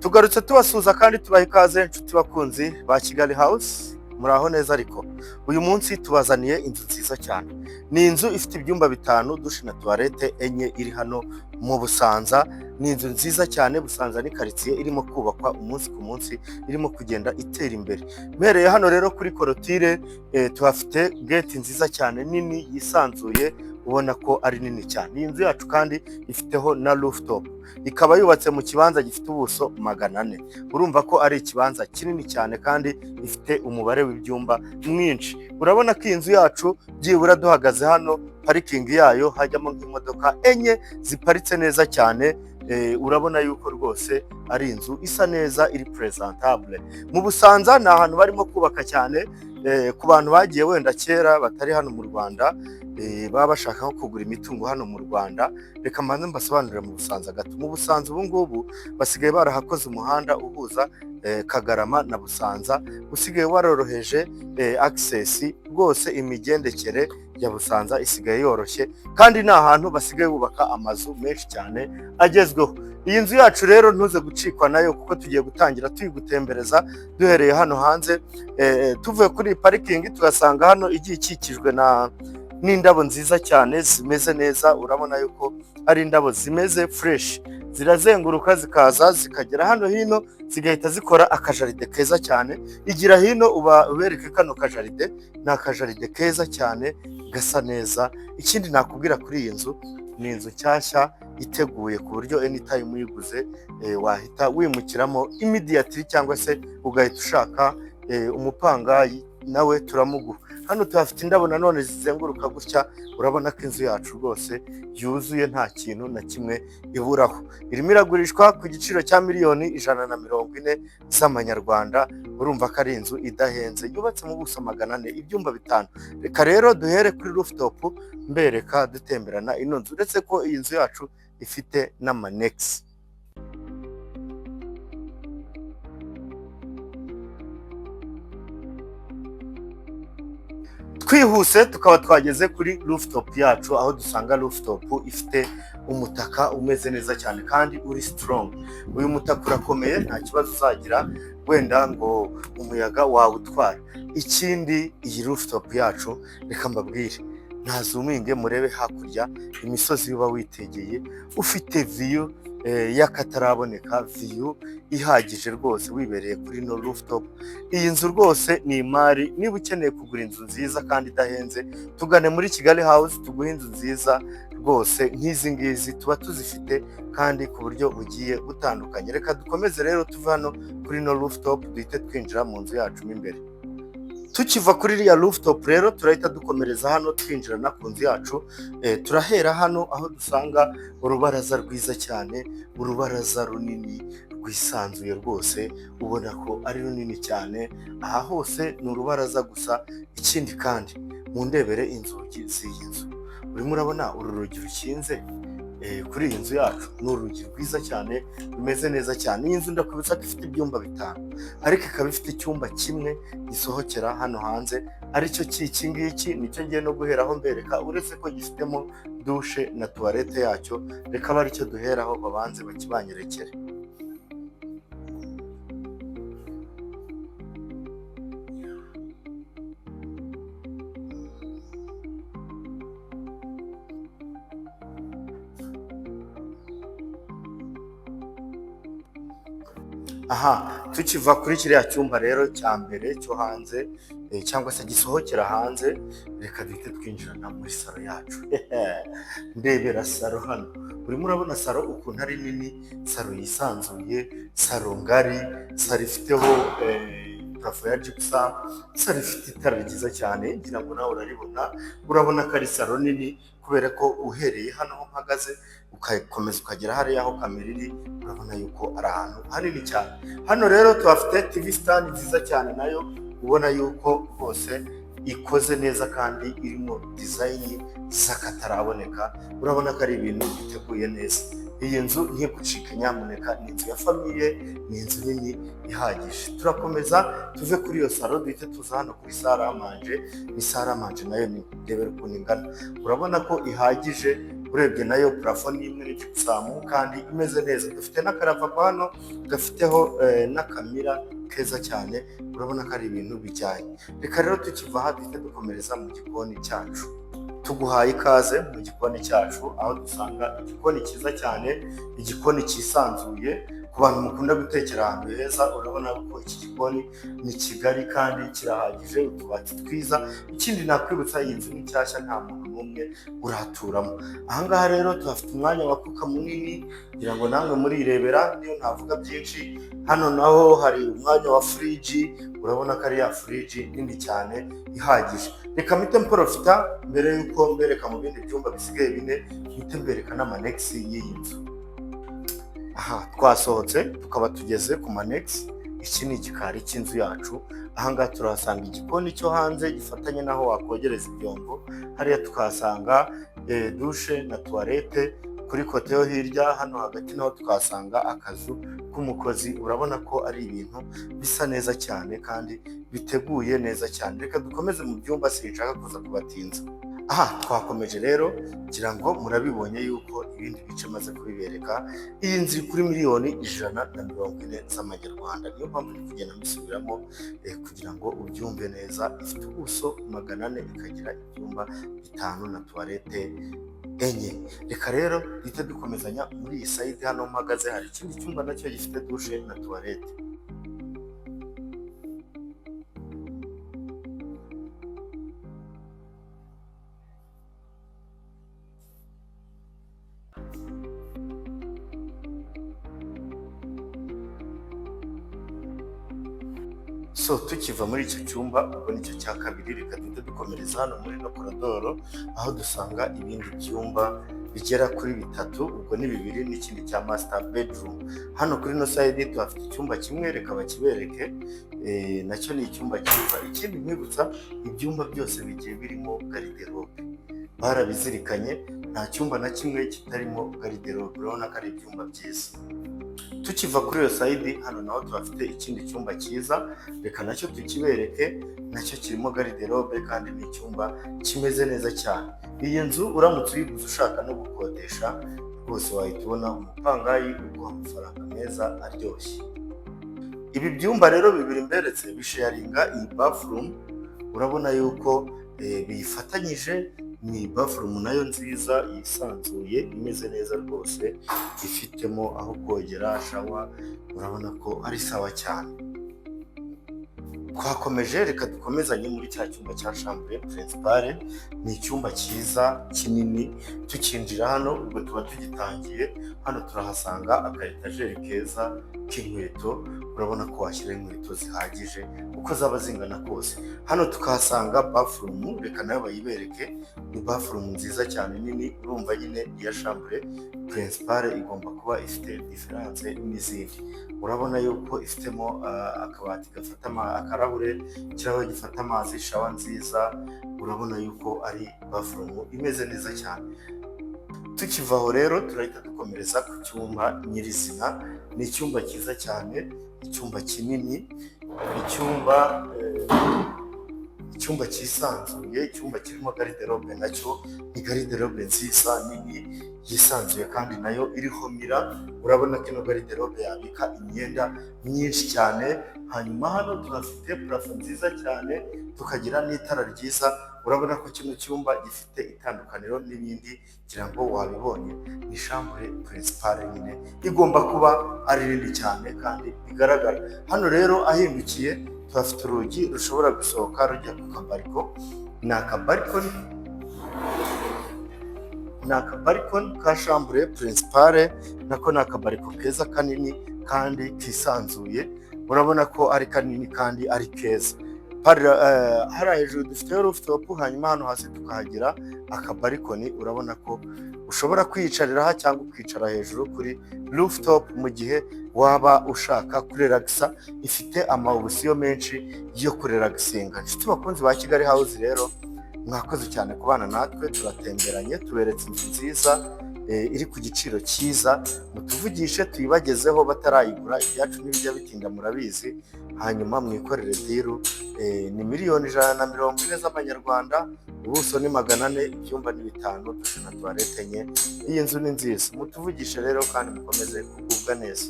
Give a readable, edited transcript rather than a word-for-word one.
tugarutse tubasuhuza kandi tubaha ikaze inshuti bakunzi ba Kigali House, muraho neza. Ariko uyu munsi tubazaniye inzu nziza cyane. Ni inzu ifite ibyumba 5, dushe na toilette enye, iri hano mu Busanza. Ni inzu nziza cyane. Busanza ni quartier irimo kubakwa umunsi ku munsi, irimo kugenda itera imbere. Mpereye hano rero kuri korotire, tuhafite gate nziza cyane nini yisanzuye, ubona ko ari nini cyane. Iyi nzu yacu kandi ifiteho na rooftop, ikaba yubatse mu kibanza gifite ubuso 400. Urumva ko ari ikibanza kinini cyane kandi ifite umubare w'ibyumba mwinshi. Urabona ko inzu yacu byibura duhagaze hano, pariking yayo hajyamo nk'imodoka enye ziparitse neza cyane. Urabona yuko rwose ari inzu isa neza, iri presentable. Mu Busanza ni ahantu barimo kubaka cyane. Ku bantu bagiye wenda kera batari hano mu Rwanda, baba bashaka nko kugura imitungo hano mu Rwanda, reka mbanze mbasobanurire mu Busanza gato. Mu Busanza ubu ngubu basigaye barahakoze umuhanda uhuza Kagarama na Busanza, usigaye waroroheje access rwose. Imigendekere ya Busanza isigaye yoroshye, kandi ni ahantu basigaye bubaka amazu menshi cyane agezweho. Iyi nzu yacu rero ntuze gucikwa nayo, kuko tugiye gutangira tuyigutembereza duhereye hano hanze. Tuvuye kuri parikingi tugasanga hano igiye ikikijwe n'indabo nziza cyane zimeze neza. Urabona yuko ari indabo zimeze fresh, zirazenguruka zikaza zikagera hano hino, zigahita zikora akajaride keza cyane. Igira hino ubereke kano kajaride, ni akajaride keza cyane gasa neza. Ikindi nakubwira kuri iyi nzu, ni inzu nshyashya iteguye ku buryo anytime uyiguze wahita wimukiramo immediately, cyangwa se ugahita ushaka umupangayi nawe turamuguha. Hano tuhafite indabo nanone zizenguruka gutya. Urabona ko inzu yacu rwose yuzuye, nta kintu na kimwe iburaho. Irimo iragurishwa ku giciro cya miliyoni 140 z'amanyarwanda. Urumva ko ari inzu idahenze, yubatse mu buso 400, ibyumba 5. Reka rero duhere kuri rooftop mbereka dutemberana ino nzu, uretse ko iyi nzu yacu ifite n'amanex. Twihuse tukaba twageze kuri rooftop yacu, aho dusanga rooftop ifite umutaka umeze neza cyane kandi uri strong. Uyu mutaka urakomeye, nta kibazo uzagira wenda ngo umuyaga wawutwara. Ikindi iyi rooftop yacu, reka mbabwire, ntazuminge murebe hakurya imisozi uba witegeye, ufite view y'akataraboneka, view ihagije rwose, wibereye kuri no rooftop. Iyi nzu rwose ni imari. Niba ukeneye kugura inzu nziza kandi idahenze, tugane muri Kigali House tuguhe inzu nziza rwose nk'izi ngizi. Tuba tuzifite kandi ku buryo bugiye butandukanye. Reka dukomeze rero tuve hano kuri no rooftop, duhite twinjira mu nzu yacu imbere. Tukiva kuri iriya rooftop rero, turahita dukomereza hano twinjirana ku nzu yacu. Turahera hano aho dusanga urubaraza rwiza cyane, urubaraza runini rwisanzuye rwose, ubona ko ari runini cyane. Aha hose ni urubaraza gusa. Ikindi kandi mu ndebere inzugi z'iyi nzu, urimo urabona uru rugi rukinze kuri iyi nzu yacu, ni urugi rwiza cyane rumeze neza cyane. Iyi nzu ndakwibutsa ko ifite ibyumba 5, ariko ikaba ifite icyumba kimwe gisohokera hano hanze, aricyo iki ngiki nicyo ngiye no guheraho mbereka, uretse ko gifitemo dushe na toilette yacyo. Reka aba aricyo duheraho, babanze bakibanyerekere. Aha, tukiva kuri kiriya cyumba rero cya mbere cyo hanze, cyangwa se gisohokera hanze, reka duhite twinjirana muri salo yacu. Ndebera salo hano, urimo urabona salo ukuntu ari nini, salo yisanzuye, salo ngari, salo ifiteho parafo ya gypsum, salo ifite itara ryiza cyane, ngira ngo nawe uraribona. Urabona ko ari salo nini, kubera ko uhereye hano ho mpagaze ukakomeza ukagera hariya aho kamera iri, urabona yuko ari ahantu hanini cyane. Hano rero tuhafite TV stand nziza cyane nayo, ubona yuko rwose ikoze neza kandi irimo design z'akataraboneka. Urabona ko ari ibintu biteguye neza. Iyi nzu ntigucike nyamuneka, ni inzu ya famiye, ni inzu nini ihagije. Turakomeza tuve kuri iyo salo, duhite tuza hano kuri salle à manger. Ni salle à manger nayo ni ndebera ukuntu ingana, urabona ko ihagije. urebye nayo parafo ni imwe n'igisamu kandi imeze neza. Dufite n'akaravabo hano gafiteho n'akamira keza cyane, urabona ko ari ibintu bijyanye. Reka rero tukiva aha duhite dukomereza mu gikoni cyacu. Tuguhaye ikaze mu gikoni cyacu, aho dusanga igikoni cyiza cyane, igikoni cyisanzuye ku bantu mukunda gutekera ahantu heza. Urabona ko iki gikoni ni kigari kandi kirahagije, utubati twiza. Ikindi nakwibutsa, iyi nzu ni nshyashya, nta muntu n'umwe uraturamo. Ahangaha rero tuhafite umwanya wa kuka munini, kugira ngo namwe murirebera, niyo ntavuga byinshi. Hano naho hari umwanya wa friji, urabona ko ari ya friji nini cyane ihagije. Reka mpite mporofita mbere y'uko mbereka mu bindi byumba bisigaye bine, mpite mbereka n'amanegisi y'iyi nzu. Aha twasohotse tukaba tugeze ku manegisi. Iki ni igikari cy'inzu yacu. Ahangaha turahasanga igikoni cyo hanze gifatanye n'aho wakogereza ibyombo. Hariya tukahasanga dushe na tuwarete. Kuri kote yo hirya hano hagati naho tukahasanga akazu k'umukozi. Urabona ko ari ibintu bisa neza cyane kandi biteguye neza cyane. Reka dukomeze mu byumba, sinshaka kuza kubatinza. Aha twakomeje rero, kugira ngo murabibonye yuko ibindi bice maze kubibereka. Iyi nzu iri kuri miliyoni 140 z'amanyarwanda. Niyo mpamvu ndi kugenda mbisubiramo kugira ngo ubyumve neza. Ifite ubuso 400, ikagira ibyumba 5 na tuwarete 4. Reka rero duhite dukomezanya muri iyi sayidi. Hano mpagaze hari ikindi cyumba nacyo gifite dushe na tuwarete. So tukiva muri icyo cyumba, ubwo nicyo cya kabiri, reka duhite dukomereza hano muri no korodoro, aho dusanga ibindi byumba bigera kuri 3, ubwo ni 2 n'ikindi cya master bedroom. Hano kuri no side tuhafite icyumba kimwe, reka bakibereke. Nacyo ni icyumba cyiza. Ikindi nkwibutsa, ibyumba byose bigiye birimo garderobe, barabizirikanye, nta cyumba na kimwe kitarimo garderobe. Urabona ko ari ibyumba byiza. Tukiva kuri iyo sayidi, hano naho tuhafite ikindi cyumba cyiza, reka nacyo tukibereke. Nacyo kirimo garderobe kandi ni icyumba kimeze neza cyane. Iyi nzu uramutse uyiguze ushaka no gukodesha, rwose wahita ubona umupangayi uguha amafaranga meza aryoshye. Ibi byumba rero bibiri mberetse bisharinga iyi bathroom. Urabona yuko biyifatanyije. Ni bathroom nayo nziza yisanzuye, imeze neza rwose, ifitemo aho kogera, shawa. Urabona ko ari sawa cyane. Twakomeje, reka dukomezanye muri cya cyumba cya chambre principale. Ni icyumba cyiza kinini. Tukinjira hano, ubwo tuba tugitangiye. Hano turahasanga aka etajeri keza k'inkweto. Urabona ko washyira inkweto zihagije uko zaba zingana kose. Hano tukahasanga bathroom, reka nayo bayibereke. Ni bathroom nziza cyane nini. Urumva nyine iya chambre principale igomba kuba ifite diferanse n'izindi. Urabona yuko ifitemo akabati gafata akarahure, ikirahure gifata amazi, shawa nziza. Urabona yuko ari bathroom imeze neza cyane. Tukiva aho rero turahita dukomereza ku cyumba nyirizina. Ni icyumba cyiza cyane, icyumba kinini, icyumba cyisanzuye, icyumba kirimo garderobe. Nacyo ni garderobe nziza nini yisanzuye kandi nayo iriho mira. Urabona ko ino garderobe yabika imyenda myinshi cyane. Hanyuma hano tuhafite parafo nziza cyane, tukagira n'itara ryiza. Urabona ko kino cyumba gifite itandukaniro n'ibindi, kugira ngo wabibonye. Ni chambre principale nyine, igomba kuba ari nini cyane kandi bigaragara. Hano rero ahindukiye tuhafite urugi rushobora gusohoka rujya ku kabariko. Ni akabarikoni ka chambre principale. Nako ni akabariko keza kanini kandi kisanzuye. Urabona ko ari kanini kandi ari keza. Hariya hejuru dufiteho rooftop, hanyuma hano hasi tukahagira akabarikoni. Urabona ko ushobora kwiyicarira cyangwa ukicara hejuru kuri rooftop mu gihe waba ushaka kurelagisa. Ifite amaopsiyo menshi yo kurelagisinga. Inshuti bakunzi ba Kigali House rero, mwakoze cyane kubana natwe. Turatemberanye, tuberetse inzu nziza iri ku giciro cyiza, mutuvugishe tuyibagezeho batarayigura, ibyacu ntibijya bitinda murabizi, hanyuma mwikorere diru. Ni miliyoni 140 z'amanyarwanda, ubuso ni 400, ibyumba ni 5, dushe na tuwarete enye. Iyi nzu ni nziza, mutuvugishe rero kandi mukomeze kugubwa neza.